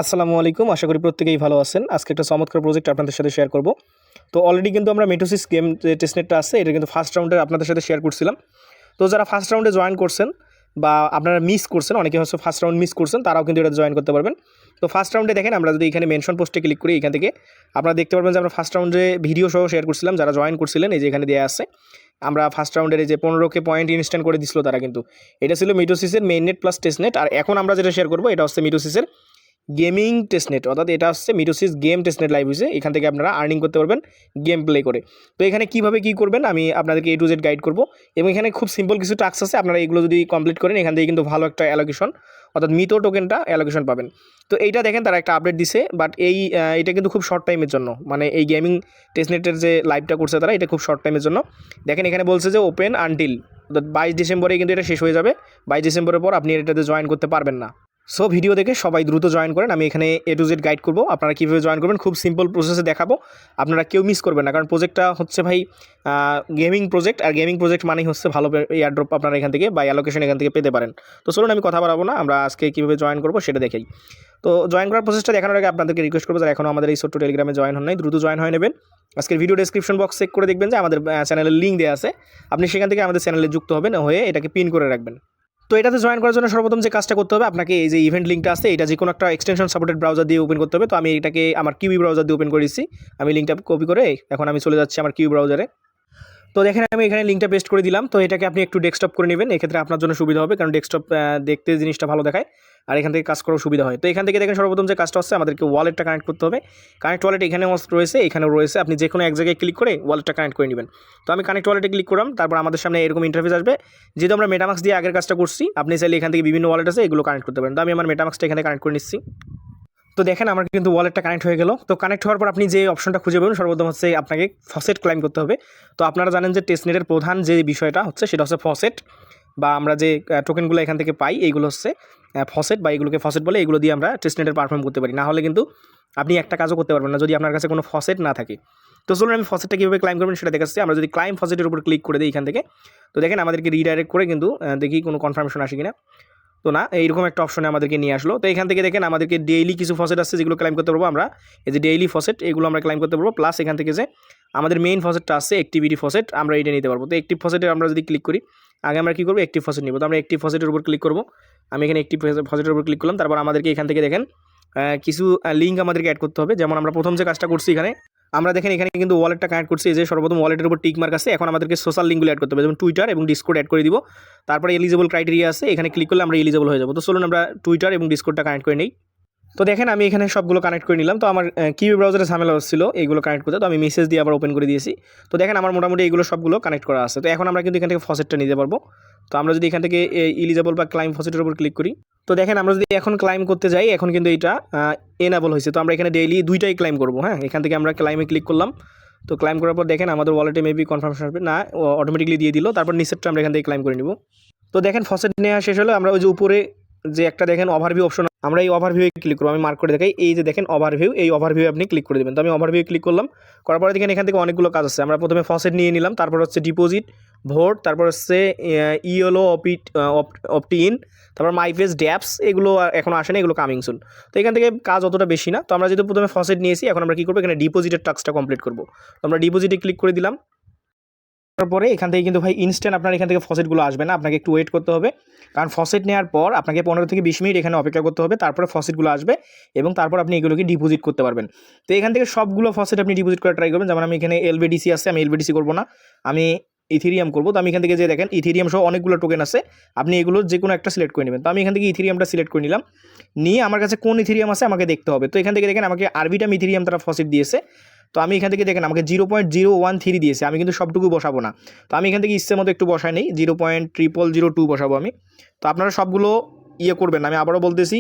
আসসালামু আলাইকুম। আশা করি প্রত্যেকেই ভালো আছেন। আজকে একটা চমৎকার প্রজেক্ট আপনাদের সাথে শেয়ার করব। তো অলরেডি কিন্তু আমরা মিটোসিস গেম যে টেস্টনেটটা আছে এটা কিন্তু ফার্স্ট রাউন্ডে আপনাদের সাথে শেয়ার করছিলাম। তো যারা ফার্স্ট রাউন্ডে জয়েন করছেন বা আপনারা মিস করছেন, অনেকে হচ্ছে ফার্স্ট রাউন্ড মিস করছেন, তারাও কিন্তু এটা জয়েন করতে পারবেন। তো ফার্স্ট রাউন্ডে দেখেন আমরা যদি এখানে মেনশন পোস্টে ক্লিক করি, এখান থেকে আপনারা দেখতে পারবেন যে আমরা ফার্স্ট রাউন্ডে ভিডিও সহ শেয়ার করছিলাম। যারা জয়েন করছিলেন এই যে এখানে দেওয়া আছে। আমরা ফার্স্ট রাউন্ডের এই যে 15K পয়েন্ট ইনস্ট্যান্ট করে দিছিল তারা কিন্তু। এটা ছিল মিটোসিসের মেইন নেট প্লাস টেস্টনেট। আর এখন আমরা যেটা শেয়ার করবো এটা হচ্ছে মিটোসিসের গেমিং টেস্টনেট, অর্থাৎ এটা হচ্ছে মিটোসিস গেম টেস্টনেট লাইভ হয়েছে। এখান থেকে আপনারা আর্নিং করতে পারবেন গেম প্লে করে। তো এখানে কীভাবে কী করবেন আমি আপনাদেরকে A to Z গাইড করবো, এবং এখানে খুব সিম্পল কিছু টাস্ক আছে। আপনারা এগুলো যদি কমপ্লিট করেন এখান থেকে কিন্তু ভালো একটা অ্যালোকেশন, অর্থাৎ মিতো টোকেনটা অ্যালোকেশন পাবেন। তো এইটা দেখেন তারা একটা আপডেট দিছে, বাট এটা কিন্তু খুব শর্ট টাইমের জন্য, মানে এই গেমিং টেস্টনেটের যে লাইভটা করছে তারা, এটা খুব শর্ট টাইমের জন্য। দেখেন এখানে বলছে যে ওপেন আনটিল 22 ডিসেম্বরে কিন্তু এটা শেষ হয়ে যাবে। 22 ডিসেম্বরের পর আপনি এটাতে জয়েন করতে পারবেন না। সো ভিডিও দেখে সবাই দ্রুত জয়েন করেন। আমি এখানে A to Z গাইড করবো আপনারা কীভাবে জয়েন করবেন, খুব সিম্পল প্রসেসে দেখাবো। আপনারা কেউ মিস করবেন না, কারণ প্রজেক্টটা হচ্ছে ভাই গেমিং প্রজেক্ট, আর গেমিং প্রজেক্ট মানেই হচ্ছে ভালো এয়ারড্রপ আপনারা এখান থেকে বা অ্যালোকেশন এখান থেকে পেতে পারেন। তো চলুন আমি কথা বাড়াবো না, আমরা আজকে কীভাবে জয়েন করবো সেটা দেখেই। তো জয়েন করার প্রসেসটা দেখানোর আগে আপনাদেরকে রিকোয়েস্ট করবো, যারা এখনও আমাদের এই ছোট্ট টেলিগ্রামে জয়েন হন নাই, দ্রুত জয়েন হয়ে নেবেন। আজকের ভিডিও ডেসক্রিপশন বক্স চেক করে দেখবেন যে আমাদের চ্যানেলের লিঙ্ক দেওয়া আছে। আপনি সেখান থেকে আমাদের চ্যানেলে যুক্ত হবেন, হয়ে এটাকে পিন করে রাখবেন। তো এটাতে জয়েন করার জন্য সর্বপ্রথম যে কাজটা করতে হবে, আপনাকে এই যে ইভেন্ট লিঙ্কটা আছে এটা যে কোনো একটা এক্সটেনশন সাপোর্টেড ব্রাউজার দিয়ে ওপেন করতে হবে। তো আমি এটাকে আমার কিউবি ব্রাউজার দিয়ে ওপেন করেছি। আমি লিঙ্কটা কপি করে এখন আমি চলে যাচ্ছি আমার কিউবি ব্রাউজারে। তো দেখেন আমি এখানে লিঙ্কটা পেস্ট করে দিলাম। তো এটাকে আপনি একটু ডেস্কটপ করে নেবেন, এক্ষেত্রে আপনার জন্য সুবিধা হবে, কারণ ডেস্কটপ দেখতে জিনিসটা ভালো দেখায় আর এখান থেকে কাজ করার সুবিধা হয়। তো এখান থেকে দেখেন সর্বপ্রথম যে কাজটা হচ্ছে আমাদেরকে ওয়ালেটটা কানেক্ট করতে হবে। কানেক্ট ওয়ালেট এখানে রয়েছে, এখানেও রয়েছে। আপনি যে কোনো এক জায়গায় ক্লিক করে ওয়ালেটটা কানেক্ট করে নেবেন। তো আমি কানেক্ট ওয়ালেটে ক্লিক করলাম, তারপর আমাদের সামনে এরকম ইন্টারফেস আসবে। যেহেতু আমরা মেটামাক্স দিয়ে আগের কাজটা করছি, আপনি চাইলে এখান থেকে বিভিন্ন ওয়ালেট আছে এগুলো কানেক্ট করতে পারেন। তো আমি আমার মেটামাক্সটা এখানে কানেক্ট করে নিচ্ছি। তো দেখেন আমার কিন্তু ওয়ালেটটা কানেক্ট হয়ে গেল। তো কানেক্ট হওয়ার পর আপনি যে অপশনটা খুঁজে পাবেন সর্বপ্রথম হচ্ছে আপনাকে ফসেট ক্লাইম করতে হবে। তো আপনারা জানেন যে টেস্টনেটের প্রধান যে বিষয়টা হচ্ছে সেটা হচ্ছে ফসেট, বা আমরা যে টোকেনগুলো এখান থেকে পাই এইগুলো হচ্ছে ফসেট, বা এগুলোকে ফসেট বলে। এগুলো দিয়ে আমরা টেস্টনেটের পারফর্ম করতে পারি, না হলে কিন্তু আপনি একটা কাজও করতে পারবেন না যদি আপনার কাছে কোনো ফসেট না থাকে। তো চলুন আমি ফসেটটা কীভাবে ক্লাইম করবেন সেটা দেখাচ্ছি। আমরা যদি ক্লাইম ফসেটের উপর ক্লিক করে দিই এখান থেকে, তো দেখেন আমাদেরকে রিডাইরেক্ট করে কিন্তু দেখি কোনো কনফার্মেশন আসে কিনা। তো না, এইরকম একটা অপশনে আমাদেরকে নিয়ে আসলো। তো এখান থেকে দেখেন আমাদেরকে ডেইলি কিছু ফসেট আছে যেগুলো ক্লাইম করতে পারবো আমরা। এই যে ডেইলি ফসেট এগুলো আমরা ক্লাইম করতে পারবো, প্লাস এখান থেকে যে আমাদের মেইন ফসেটটা আছে অ্যাক্টিভিটি ফসেট, আমরা এটা নিতে পারবো। তো অ্যাক্টিভ ফসেটে আমরা যদি ক্লিক করি, আগে আমরা কী করবো, অ্যাক্টিভ ফসেট নিব। তো আমরা অ্যাক্টিভ ফসেটের উপর ক্লিক করবো। আমি এখানে অ্যাক্টিভ ফসেটের উপর ক্লিক করলাম। তারপর আমাদেরকে এখান থেকে দেখেন কিছু লিঙ্ক আমাদেরকে অ্যাড করতে হবে। যেমন আমরা প্রথম যে কাজটা করছি এখানে আমরা দেখেন এখানে কিন্তু ওয়ালেটটা কানেক্ট করছি। এই যে সর্বপ্রথম ওয়ালেটের উপর টিক মার্ক আছে। এখন আমাদেরকে সোশ্যাল লিঙ্কগুলো অ্যাড করতে হবে, যেমন টুইটার এবং ডিসকর্ড অ্যাড করে দিব। তারপরে এলিজিবল ক্রাইটেরিয়া আছে, এখানে ক্লিক করলে আমরা এলিজিবল হয়ে যাবো। তো চলুন আমরা টুইটার এবং ডিসকর্ডটা কানেক্ট করে নিই। তো দেখেন আমি এখানে সবগুলো কানেক্ট করে নিলাম। তো আমার কিউবি ব্রাউজারে ঝামেলা হচ্ছিল এইগুলো কানেক্ট করতে, তো আমি মেসেজ দিয়ে আবার ওপেন করে দিয়েছি। তো দেখেন আমার মোটামুটি এইগুলো সবগুলো কানেক্ট করা আছে। তো এখন আমরা কিন্তু এখান থেকে ফসেটটা নিতে পারবো। তো আমরা যদি এখান থেকে এলিজিবল বা ক্লাইম ফসেটের উপর ক্লিক করি, তো দেখেন আমরা যদি এখন ক্লাইম করতে যাই, এখন কিন্তু এটা এনাবল হয়েছে। তো আমরা এখানে ডেইলি দুইটাই ক্লাইম করবো। হ্যাঁ, এখান থেকে আমরা ক্লাইমে ক্লিক করলাম। তো ক্লাইম করার পর দেখেন আমাদের ওয়ালেটে মেবি কনফার্মেশন আসবে না, অটোমেটিকলি দিয়ে দিল। তারপর নিচেরটা আমরা এখান থেকে ক্লাইম করে নিব। তো দেখেন ফসেট নেওয়া শেষ হলো। আমরা ওই যে উপরে যে একটা দেখেন ওভারভিউ অপশন, আমরা এই ওভারভিউয়ে ক্লিক করবো। আমি মার্ক করে দেখাই, এই যে দেখেন ওভারভিউ, এই ওভারভিউ আপনি ক্লিক করে দেবেন। তো আমি ওভারভিউ ক্লিক করলাম। করার পরে দেখেন এখান থেকে অনেকগুলো কাজ আছে। আমরা প্রথমে ফসেট নিয়ে নিলাম, তারপর হচ্ছে ডিপোজিট, ভোট, তারপর হচ্ছে ইয়েলো অপটি ইন, তারপর মাইফেস ড্যাপস, এগুলো এখনও আসেনি, এগুলো কামিং সুন। তো এখান থেকে কাজ অতটা বেশি না। তো আমরা যেহেতু প্রথমে ফসেট নিয়েছি, এখন আমরা কী করবো, এখানে ডিপোজিটের টাস্কটা কমপ্লিট করবো। তো আমরা ডিপোজিটে ক্লিক করে দিলাম। তারপরে এখান থেকে কিন্তু ভাই ইনস্ট্যান্ট আপনার এখান থেকে ফসেটগুলো আসবে না, আপনাকে একটু ওয়েট করতে হবে। কারণ ফসেট নেওয়ার পর আপনাকে 15 থেকে 20 মিনিট এখানে অপেক্ষা করতে হবে, তারপরে ফসেটগুলো আসবে এবং তারপর আপনি এগুলোকে ডিপোজিট করতে পারবেন। তো এখান থেকে সবগুলো ফসেট আপনি ডিপোজিট করা ট্রাই করবেন। যেমন আমি এখানে এলবিডিসি আছে, আমি এলবিডিসি করবো না, আমি ইথেরিয়াম করবো। তো আমি এখান থেকে যে দেখেন ইথেরিয়াম সহ অনেকগুলো টোকেন আছে, আপনি এগুলো যে কোনো একটা সিলেক্ট করে নেবেন। তো আমি এখান থেকে ইথেরিয়ামটা সিলেক্ট করে নিলাম। নিয়ে আমার কাছে কোন ইথেরিয়াম আছে আমাকে দেখতে হবে। তো এখান থেকে দেখেন আমাকে আরবিটাম ইথেরিয়াম তারা ফসেট দিয়েছে। তো আমি এখান থেকে দেখেন আমাকে 0.013 দিয়েছে, আমি কিন্তু সবটুকু বসাবো না। তো আমি এখান থেকে ইচ্ছে মতো একটু বসাই নেই, 0.0002 বসাবো আমি। তো আপনারা সবগুলো করবেন না, আমি আবারও বলতেছি।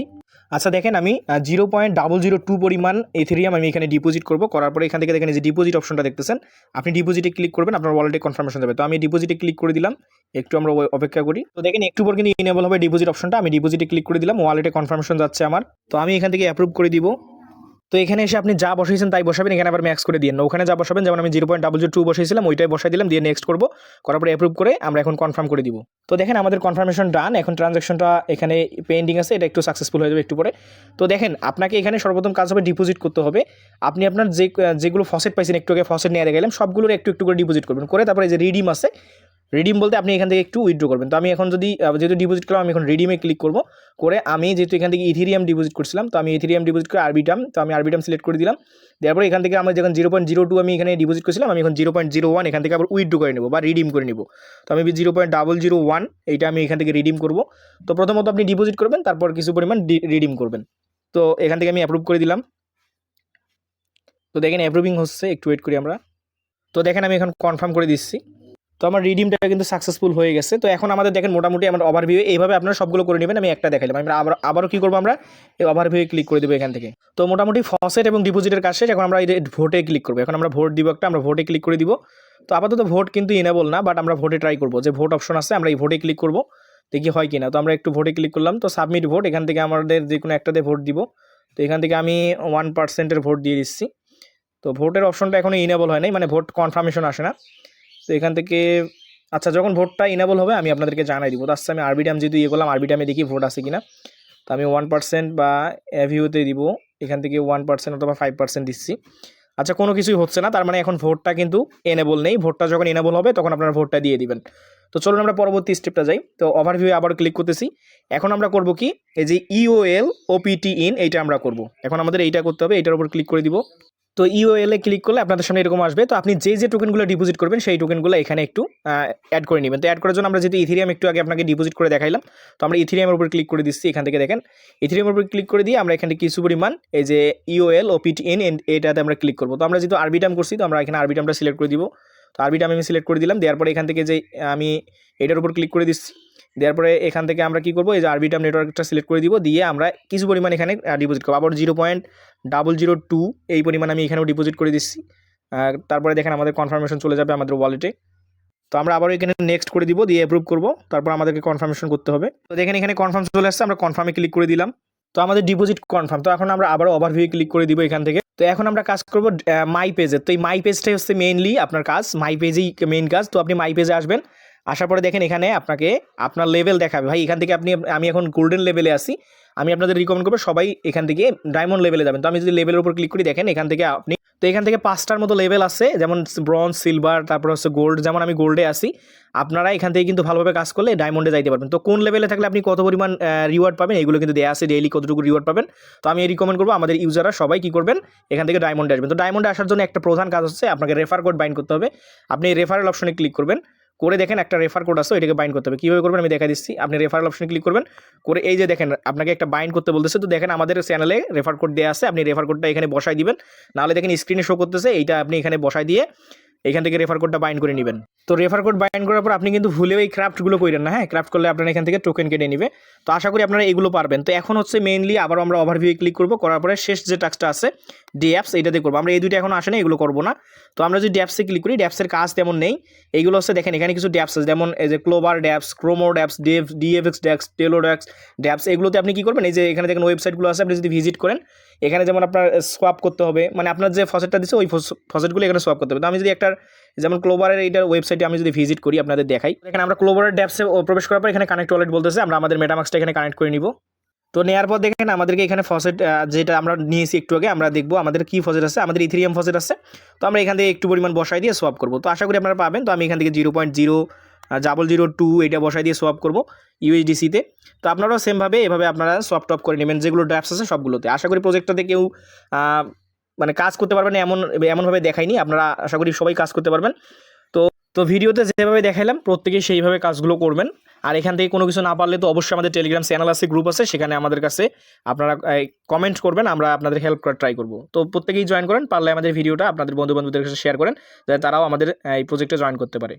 আচ্ছা দেখেন আমি 0.002 পরিমাণ ইথেরিয়াম আমি এখানে ডিপোজিট করবো। করার পরে এখান থেকে দেখেন যে ডিপোজিট অপশনটা দেখতেছেন, আপনি ডিপোজিটে ক্লিক করবেন, আপনার ওয়ালেটে কনফার্মেশন যাবে। তো আমি ডিপোজিটে ক্লিক করে দিলাম, একটু আমরা অপেক্ষা করি। তো দেখেন একটু পর কিন্তু ইনেবল হবে ডিপোজিট অপশনটা। আমি ডিপোজিটে ক্লিক করে দিলাম, ওয়ালেটে কনফার্মেশন যাচ্ছে আমার। তো আমি এখান থেকে অ্যাপ্রুভ করে দিব। তো এখানে এসে আপনি যা বসাইছেন তাই বসাবেন, এখানে আবার ম্যাক্স করে দিয়ে না, ওখানে যা বসাবেন, যেমন আমি 0.002 বসাইছিলাম ওইটাই বসাই দিলাম, দিয়ে নেক্সট করবো, করার পরে অ্যাপ্রুভ করে আমরা এখন কনফার্ম করে দিব। তো দেখেন আমাদের কনফার্মেশন ডান, এখন ট্রানজ্যাকশনটা এখানে পেন্ডিং আছে, এটা একটু সাকসেসফুল হয়ে যাবে একটু পরে। তো দেখেন আপনাকে এখানে সর্বপ্রথম কাজ হবে ডিপোজিট করতে হবে। আপনি আপনার যেগুলো ফসেট পাইছেন একটু আগে ফসেট নিয়ে গেলাম সবগুলোর একটু একটু করে ডিপোজিট করবেন, করে তারপরে যে রিডিম আছে, রিডিম বলতে আপনি এখান থেকে একটু উইথড্র করবেন। তো আমি এখন যদি যেহেতু ডিপোজিট করলাম আমি এখন রিডিমে ক্লিক করব, করে আমি যেহেতু এখান থেকে ইথেরিয়াম ডিপোজিট করছিলাম, তো আমি ইথেরিয়াম ডিপোজিট করে আরবিটাম, তো আমি আরবিটাম সিলেক্ট করে দিলাম। তারপরে এখান থেকে আমরা যখন 0.02 আমি এখানে ডিপোজিট করছিলাম, আমি এখন 0.01 এখান থেকে আবার উইথড্র করে নেব বা রিডিম করে নেব। তো আমি 0.001 এইটা আমি এখান থেকে রিডিম করব। তো প্রথমত আপনি ডিপোজিট করবেন, তারপর কিছু পরিমাণ রিডিম করবেন। তো এখান থেকে আমি অ্যাপ্রুভ করে দিলাম। তো দেখেন অ্যাপ্রুভিং হচ্ছে, একটু ওয়েট করি আমরা। তো দেখেন আমি এখন কনফার্ম করে দিচ্ছি। তো আমার রিডিমটা কিন্তু সাকসেসফুল হয়ে গেছে। তো এখন আমাদের দেখেন মোটামুটি আমার ওভারভিউ এইভাবে আপনারা সবগুলো করে নেবেন, আমি একটা দেখাইলাম। আমরা আবারও কী করবো, আমরা এই ওভারভিউ ক্লিক করে দেবো এখান থেকে। তো মোটামুটি ফসেট এবং ডিপোজিটের কাজ শেষ, এখন আমরা এই ভোটে ক্লিক করবো। এখন আমরা ভোট দিব একটা, আমরা ভোটে ক্লিক করে দিব। তো আপাতত ভোট কিন্তু ইনেবল না, বাট আমরা ভোটে ট্রাই করবো, যে ভোট অপশন আছে আমরা এই ভোটে ক্লিক করবো, দেখি হয় কিনা। তো আমরা একটু ভোটে ক্লিক করলাম, তো সাবমিট ভোট, এখান থেকে আমাদের যে কোনো একটাতে ভোট দিব। তো এখান থেকে আমি 1% ভোট দিয়ে দিচ্ছি। তো ভোটের অপশনটা এখনও ইনেবল হয় নাই, মানে ভোট কনফার্মেশন আসে না। তো এখান থেকে আচ্ছা যখন ভোটটা ইনেবল হবে আমি আপনাদেরকে জানাই দিব। তো আচ্ছা আমি আরবিটাম যেহেতু ইয়ে করলাম, আরবিটামে দেখি ভোট আছে কিনা। তো আমি 1% বা অ্যাভিউতে দিব, এখান থেকে 1% অথবা 5% দিচ্ছি। আচ্ছা কোনো কিছুই হচ্ছে না, তার মানে এখন ভোটটা কিন্তু এনেবল নেই। ভোটটা যখন এনেবল হবে তখন আপনারা ভোটটা দিয়ে দিবেন। তো চলুন আমরা পরবর্তী স্টেপটা যাই। তো ওভারভিউ আবার ক্লিক করতেছি। এখন আমরা করব কি, এই যে ইওএল ওপিটি ইন এইটা আমরা করব। এখন আমাদের এইটা করতে হবে, এইটার উপর ক্লিক করে দিব। তো ইওএল এ ক্লিক করলে আপনাদের সামনে এরকম আসবে। তো আপনি যে টোকেনগুলো ডিপোজিট করবেন সেই টোকেনগুলো এখানে একটু অ্যাড করে নেবেন। তো অ্যাড করার জন্য আমরা যেহেতু ইথেরিয়াম একটু আগে আপনাকে ডিপোজিট করে দেখাইলাম, তো আমরা ইথেরিয়ামের উপর ক্লিক করে দিচ্ছি। এখান থেকে দেখেন ইথেরিয়ামের উপর ক্লিক করে দিয়ে আমরা এখানে কিছু পরিমাণ এই যে ইওএল ওপিটি ইন এটাতে আমরা ক্লিক করবো। তো আমরা যেহেতু আরবিটাম করছি, তো আমরা এখানে আরবিটামটা সিলেক্ট করে দিব। তো আরবিটাম আমি সিলেক্ট করে দিলাম, দেওয়ার পরে এখান থেকে যে আমি এটার উপর ক্লিক করে দিচ্ছি। দেওয়ার পরে এখান থেকে আমরা কী করবো, এই যে আরবিটাম নেটওয়ার্কটা সিলেক্ট করে দিব, দিয়ে আমরা কিছু পরিমাণ এখানে ডিপোজিট করবো। আবার 0.002 এই পরিমাণ আমি এখানেও ডিপোজিট করে দিচ্ছি। তারপরে দেখেন আমাদের কনফার্মেশন চলে যাবে আমাদের ওয়ালেটে। তো আমরা আবারও এখানে নেক্সট করে দিব, দিয়ে অ্যাপ্রুভ করবো, তারপর আমাদেরকে কনফার্মেশন করতে হবে। তো দেখেন এখানে কনফার্ম চলে আসছে, আমরা কনফার্মে ক্লিক করে দিলাম। তো আমাদের ডিপোজিট কনফার্ম। তো এখন আমরা আবারও ওভারভিউ ক্লিক করে দিব এখান থেকে। তো এখন আমরা কাজ করবো মাই পেজে। তো এই মাই পেজটাই হচ্ছে মেইনলি আপনার কাজ, মাই পেজেই মেইন কাজ। তো আপনি মাই পেজে আসবেন, আসার পরে দেখেন এখানে আপনাকে আপনার লেভেল দেখাবে। ভাই এখান থেকে আমি এখন গোল্ডেন লেভেলে আসি, আমি আপনাদের রিকমেন্ড করবো সবাই এখান থেকে ডায়মন্ড লেভেলে যাবেন। তো আমি যদি লেভেলের উপর ক্লিক করি, দেখেন এখান থেকে আপনি, তো এখান থেকে 5টার মতো লেভেল আছে, যেমন ব্রঞ্জ, সিলভার, তারপর হচ্ছে গোল্ড। যেমন আমি গোল্ডে আসি, আপনারা এখান থেকে কিন্তু ভালোভাবে কাজ করলে ডায়মন্ডে যাইতে পারবেন। তো কোন লেভেলে থাকলে আপনি কত পরিমাণ রিওয়ার্ড পাবেন এগুলো কিন্তু দেওয়া আছে, ডেইলি কতটুকু রিওয়ার্ড পাবেন। তো আমি রিকমেন্ড করবো আমাদের ইউজাররা সবাই কী করবেন, এখান থেকে ডায়মন্ডে আসবেন। তো ডায়মন্ডে আসার জন্য একটা প্রধান কাজ হচ্ছে আপনাকে রেফার কোড বাইন্ড করতে হবে। আপনি রেফারেল অপশনে ক্লিক করবেন, করে দেখেন একটা রেফার কোড আছে, এটাকে বাইন্ড করতে হবে। কীভাবে করবেন আমি দেখা দিচ্ছি। আপনি রেফারেল অপশনে ক্লিক করবেন, করে এই যে দেখেন আপনাকে একটা বাইন্ড করতে বলতেছে। তো দেখেন আমাদের চ্যানেলে রেফার কোড দেওয়া আছে, আপনি রেফার কোডটা এখানে বসাই দিবেন, নাহলে দেখেন স্ক্রিনে শো করতেছে, এইটা আপনি এখানে বসাই দিয়ে এখান থেকে রেফার কোডটা বাইন্ড করে নেবেন। তো রেফার কোড বাইন্ড করার পর আপনি কিন্তু ভুলেও এই ক্রাফটগুলো করেন না, হ্যাঁ ক্রাফট করলে আপনারা এখান থেকে টোকেন কেটে নেবে। তো আশা করি আপনারা এগুলো পারবেন। তো এখন হচ্ছে মেইনলি আবার আমরা ওভারভিউ ক্লিক করবো, করার পরে শেষ যে টাস্কটা আছে ড্যাপস, এইটাতে করবো। আমরা এই দুইটা এখন আসে না, এগুলো করবো না। তো আমরা যদি ড্যাপসে ক্লিক করি, ড্যাপসের কাজ তেমন নেই। এইগুলো হচ্ছে দেখেন এখানে কিছু ড্যাপস আছে, যেমন এই যে ক্লোবার ড্যাপস, ক্রোমো ড্যাপস, ডিএফএক্স ড্যাপস, টেলো ড্যাপস। এগুলোতে আপনি কী করবেন, এই যে এখানে দেখেন ওয়েবসাইটগুলো আছে, আপনি যদি ভিজিট করেন, এখানে যেমন আপনার সোয়াপ করতে হবে, মানে আপনার যে ফসেটটা দিচ্ছে ওই ফসেটগুলো এখানে সোয়াপ করতে হবে। তো আমি যদি একটা যেমন ক্লোবারের এইটার ওয়েবসাইটে আমি যদি ভিজিট করি আপনাদের দেখাই, এখানে আমরা ক্লোবারের ড্যাপসে প্রবেশ করার পর এখানে কানেক্ট ওয়ালেট বলতেছে, আমরা আমাদের মেটামাক্সটা এখানে কানেক্ট করে নিব। তো নেওয়ার পর দেখেন আমাদেরকে এখানে ফসেট যেটা আমরা নিয়েছি একটু আগে, আমরা দেখবো আমাদের কী ফসেট আছে। আমাদের ইথেরিয়াম ফসেট আছে, তো আমরা এখান থেকে একটু পরিমাণ বসাই দিয়ে সোয়াপ করবো। তো আশা করি আপনারা পাবেন। তো আমি এখান থেকে 0.002 এটা বসাই দিয়ে সোয়াপ করবো ইউএসডিসিতে। তো আপনারাও সেমভাবে এভাবে আপনারা সোয়াপ টপ করে নেবেন যেগুলো ড্যাপস আছে সবগুলোতে। আশা করি প্রজেক্টটাতে কেউ মানে কাজ করতে পারবেন এমনভাবে দেখাইনি, আপনারা আশা করি সবাই কাজ করতে পারবেন। তো ভিডিওতে যেভাবে দেখাইলাম প্রত্যেকেই সেইভাবে কাজগুলো করবেন। আর এখান থেকে কোনো কিছু না পারলে তো অবশ্যই আমাদের টেলিগ্রাম চ্যানেল আছে, গ্রুপ আছে, সেখানে আমাদের কাছে আপনারা কমেন্ট করবেন, আমরা আপনাদের হেল্প করার ট্রাই করব। তো প্রত্যেকেই জয়েন করেন, পারলে আমাদের ভিডিওটা আপনাদের বন্ধু বান্ধবদের কাছে শেয়ার করেন, যাতে তারাও আমাদের এই প্রজেক্টে জয়েন করতে পারে।